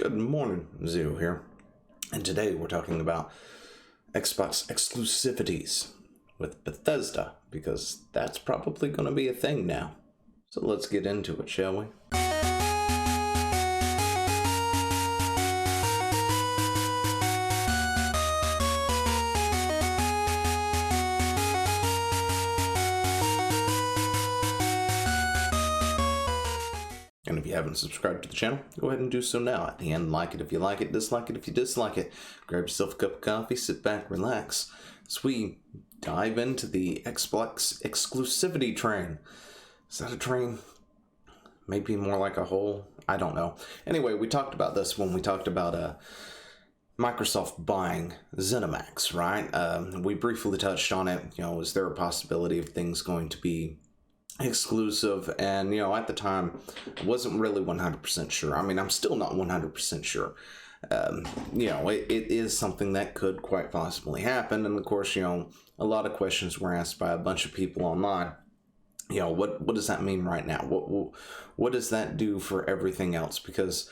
Good morning, Zero here, and today we're talking about Xbox exclusivities with Bethesda, because that's probably going to be a thing now. So let's get into it, shall we? And if you haven't subscribed to the channel, go ahead and do so now. At the end, like it if you like it, dislike it if you dislike it. Grab yourself a cup of coffee, sit back, relax, as we dive into the Xbox exclusivity train. Is that a train? Maybe more like a hole? I don't know. Anyway, we talked about this when we talked about Microsoft buying ZeniMax, right? We briefly touched on it. Is there a possibility of things going to be exclusive? And at the time I wasn't really 100% sure. I mean, I'm still not 100% sure. It is something that could quite possibly happen. And of course, a lot of questions were asked by a bunch of people online. What does that mean right now? What does that do for everything else? Because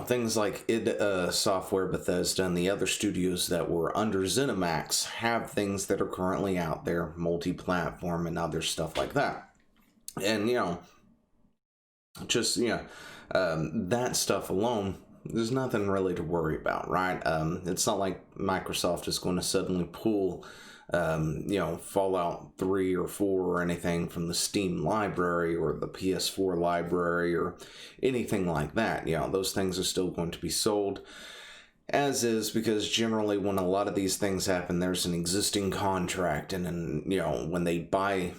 things like id Software, Bethesda, and the other studios that were under ZeniMax have things that are currently out there, multi-platform and other stuff like that. And, that stuff alone, there's nothing really to worry about, right? It's not like Microsoft is going to suddenly pull Fallout 3 or 4 or anything from the Steam library or the PS4 library or anything like that. Those things are still going to be sold as is, because generally when a lot of these things happen, there's an existing contract, and then, when they buy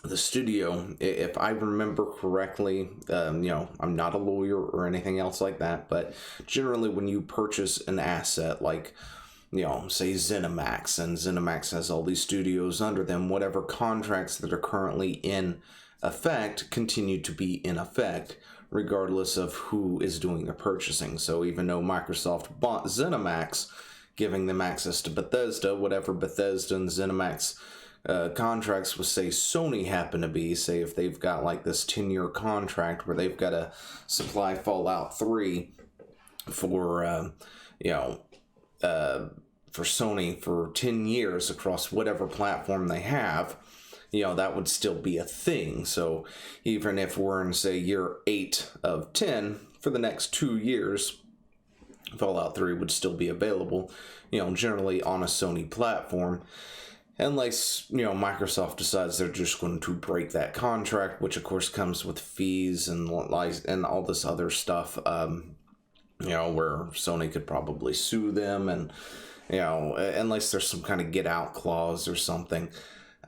the studio, if I remember correctly, I'm not a lawyer or anything else like that, but generally when you purchase an asset like say ZeniMax, and ZeniMax has all these studios under them, whatever contracts that are currently in effect continue to be in effect, regardless of who is doing the purchasing. So even though Microsoft bought ZeniMax, giving them access to Bethesda, whatever Bethesda and ZeniMax contracts with, say, Sony happen to be, say if they've got like this 10-year contract where they've got to supply Fallout 3 for, for Sony for 10 years across whatever platform they have, that would still be a thing. So even if we're in, say, year 8 of 10, for the next 2 years, Fallout 3 would still be available, generally on a Sony platform. Unless, Microsoft decides they're just going to break that contract, which of course comes with fees and all this other stuff, where Sony could probably sue them, and unless there's some kind of get out clause or something.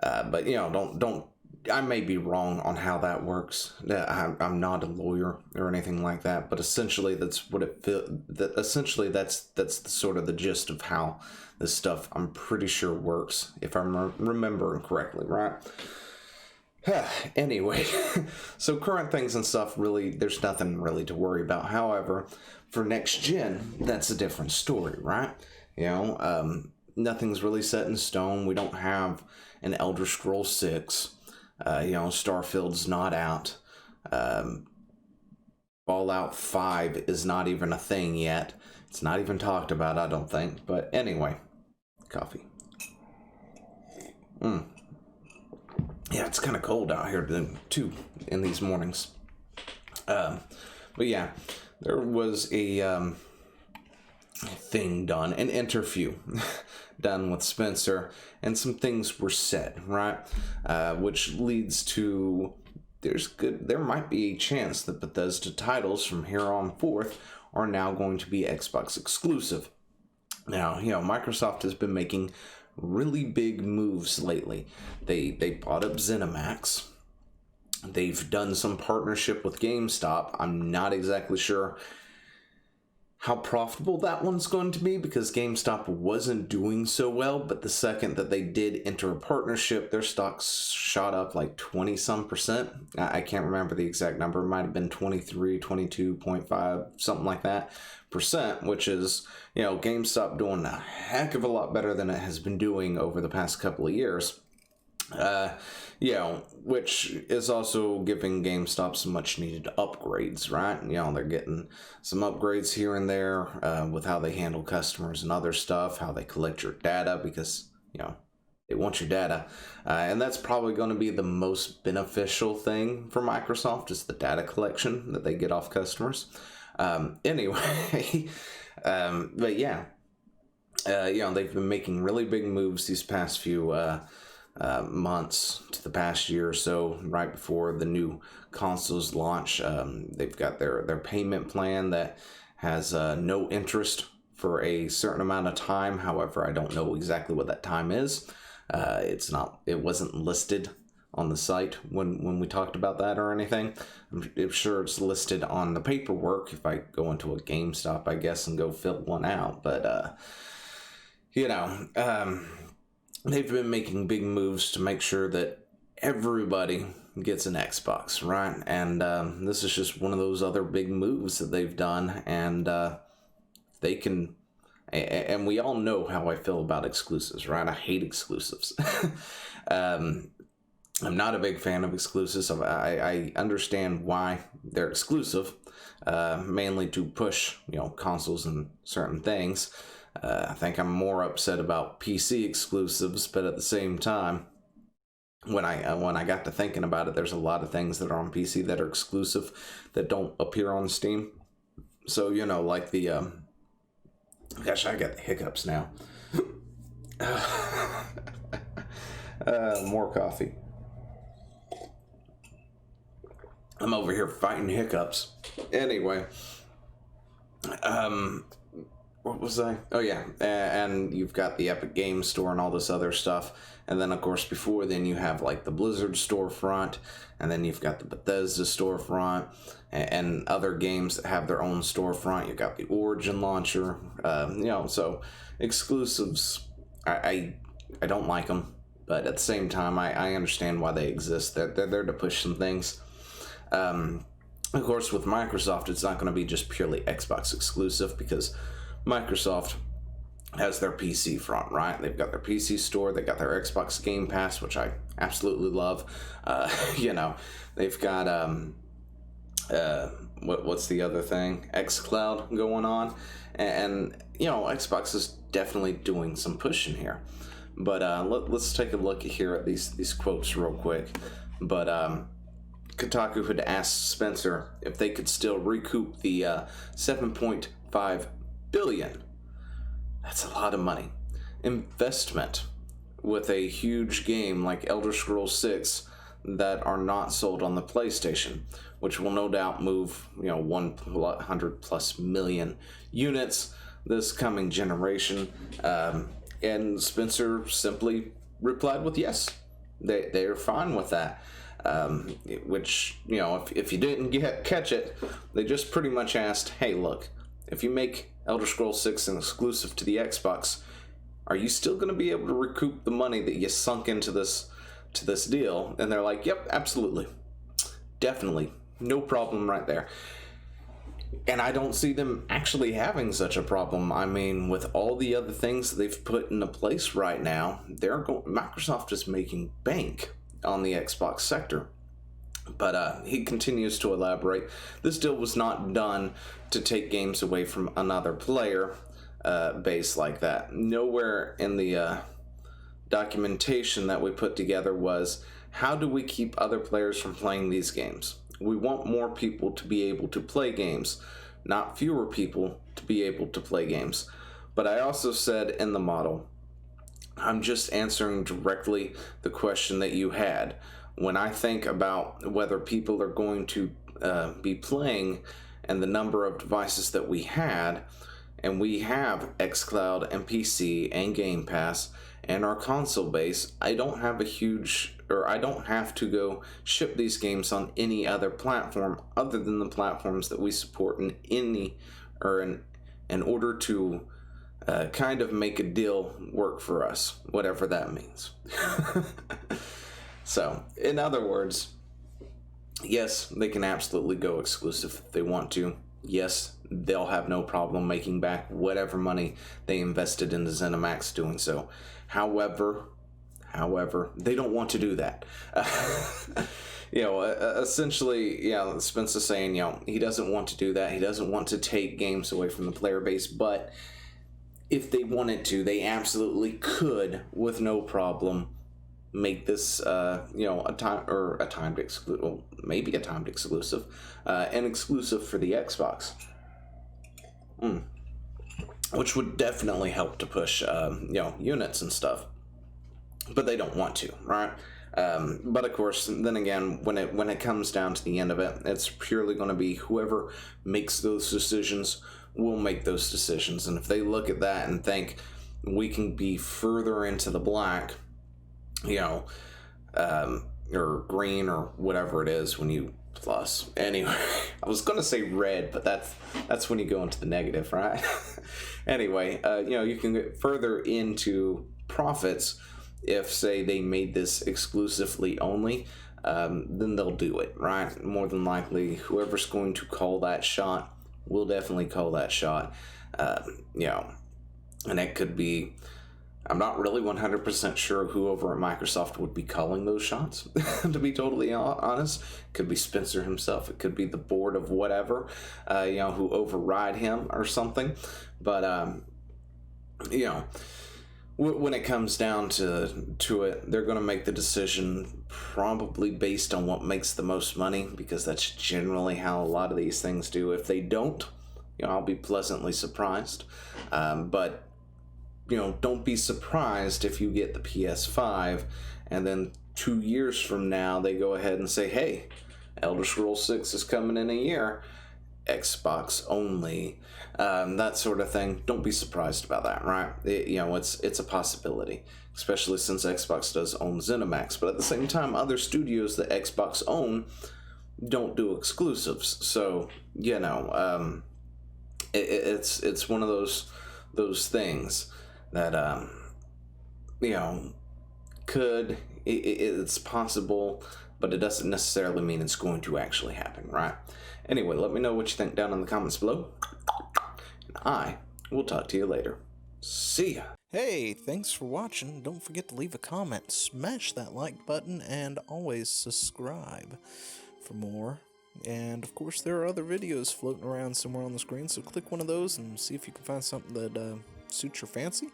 But don't. I may be wrong on how that works. I'm not a lawyer or anything like that, but essentially that's what it essentially that's sort of the gist of how this stuff, I'm pretty sure, works, if I'm remembering correctly, right? Anyway, so current things and stuff, really, there's nothing really to worry about. However, for next gen, that's a different story, right? Nothing's really set in stone. We don't have an Elder Scrolls 6. Starfield's not out. Fallout 5 is not even a thing yet. It's not even talked about, I don't think. But anyway, coffee. Yeah, it's kind of cold out here too in these mornings. But yeah, there was a thing done, an interview done with Spencer, and some things were said, right? Which leads to there might be a chance that Bethesda titles from here on forth are now going to be Xbox exclusive. Now, Microsoft has been making really big moves lately. They bought up ZeniMax. They've done some partnership with GameStop. I'm not exactly sure how profitable that one's going to be, because GameStop wasn't doing so well, but the second that they did enter a partnership, their stocks shot up like 20-some%. I can't remember the exact number. It might have been 23, 22.5, something like that %, which is, GameStop doing a heck of a lot better than it has been doing over the past couple of years. Which is also giving GameStop some much needed upgrades, right? They're getting some upgrades here and there with how they handle customers and other stuff, how they collect your data, because, they want your data. And that's probably going to be the most beneficial thing for Microsoft, is the data collection that they get off customers. Anyway, but yeah, they've been making really big moves these past few months to the past year or so, right before the new consoles launch. They've got their payment plan that has no interest for a certain amount of time. However, I don't know exactly what that time is. It wasn't listed on the site when we talked about that or anything. I'm sure it's listed on the paperwork if I go into a GameStop, I guess, and go fill one out. But they've been making big moves to make sure that everybody gets an Xbox, right? And this is just one of those other big moves that they've done, and they can. And we all know how I feel about exclusives, right? I hate exclusives. I'm not a big fan of exclusives. I understand why they're exclusive, mainly to push, consoles and certain things. I think I'm more upset about PC exclusives, but at the same time, when I got to thinking about it, there's a lot of things that are on PC that are exclusive that don't appear on Steam. So, like the gosh, I got the hiccups now. More coffee. I'm over here fighting hiccups. Anyway, what was I? Oh yeah, and you've got the Epic Games Store and all this other stuff. And then, of course, before then you have like the Blizzard storefront, and then you've got the Bethesda storefront, and other games that have their own storefront. You've got the Origin launcher, so exclusives, I don't like them, but at the same time, I understand why they exist. They're there to push some things. Of course, with Microsoft, it's not going to be just purely Xbox exclusive, because Microsoft has their PC front, right? They've got their PC store, they got their Xbox Game Pass, which I absolutely love. They've got what's the other thing? xCloud going on, and Xbox is definitely doing some pushing here. But let's take a look here at these quotes real quick. But Kotaku had asked Spencer if they could still recoup the $7.5 billion. That's a lot of money. Investment with a huge game like Elder Scrolls 6 that are not sold on the PlayStation, which will no doubt move 100 plus million units this coming generation. And Spencer simply replied with yes. They are fine with that. Which, if you didn't catch it, they just pretty much asked, hey, look, if you make Elder Scrolls 6 an exclusive to the Xbox, are you still going to be able to recoup the money that you sunk into this deal? And they're like, yep, absolutely. Definitely. No problem right there. And I don't see them actually having such a problem. I mean, with all the other things that they've put into place right now, Microsoft is making bank on the Xbox sector. But he continues to elaborate. This deal was not done to take games away from another player base like that. Nowhere in the documentation that we put together was, how do we keep other players from playing these games? We want more people to be able to play games, not fewer people to be able to play games. But I also said in the model, I'm just answering directly the question that you had. When I think about whether people are going to be playing and the number of devices that we had, and we have xCloud and PC and Game Pass and our console base, I don't have to go ship these games on any other platform other than the platforms that we support in order to kind of make a deal work for us, whatever that means. So, in other words, yes, they can absolutely go exclusive if they want to. Yes, they'll have no problem making back whatever money they invested into ZeniMax doing so. However, However, they don't want to do that. Essentially, Spencer's saying, he doesn't want to do that. He doesn't want to take games away from the player base, but if they wanted to, they absolutely could, with no problem, make this, a timed exclusive, well, maybe a timed exclusive, an exclusive for the Xbox, which would definitely help to push, units and stuff. But they don't want to, right? But of course, then again, when it comes down to the end of it, it's purely going to be whoever makes those decisions will make those decisions. And if they look at that and think we can be further into the black, or green or whatever it is when you plus. Anyway, I was going to say red, but that's when you go into the negative, right? Anyway, you can get further into profits. If, say, they made this exclusively only, then they'll do it, right? More than likely, whoever's going to call that shot will definitely call that shot. And it could be, I'm not really 100% sure who over at Microsoft would be calling those shots, to be totally honest. It could be Spencer himself. It could be the board of whatever, who override him or something. But, when it comes down to it, they're going to make the decision probably based on what makes the most money, because that's generally how a lot of these things do. If they don't, I'll be pleasantly surprised. But don't be surprised if you get the PS5 and then 2 years from now they go ahead and say, hey, Elder Scrolls 6 is coming in a year, Xbox only, that sort of thing. Don't be surprised about that, right? It's a possibility, especially since Xbox does own ZeniMax, but at the same time, other studios that Xbox own don't do exclusives. So it's one of those things that it's possible, but it doesn't necessarily mean it's going to actually happen, right? Anyway, let me know what you think down in the comments below, and I will talk to you later. See ya! Hey, thanks for watching. Don't forget to leave a comment, smash that like button, and always subscribe for more. And of course, there are other videos floating around somewhere on the screen, so click one of those and see if you can find something that suits your fancy.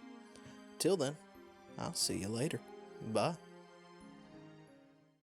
Till then, I'll see you later. Bye.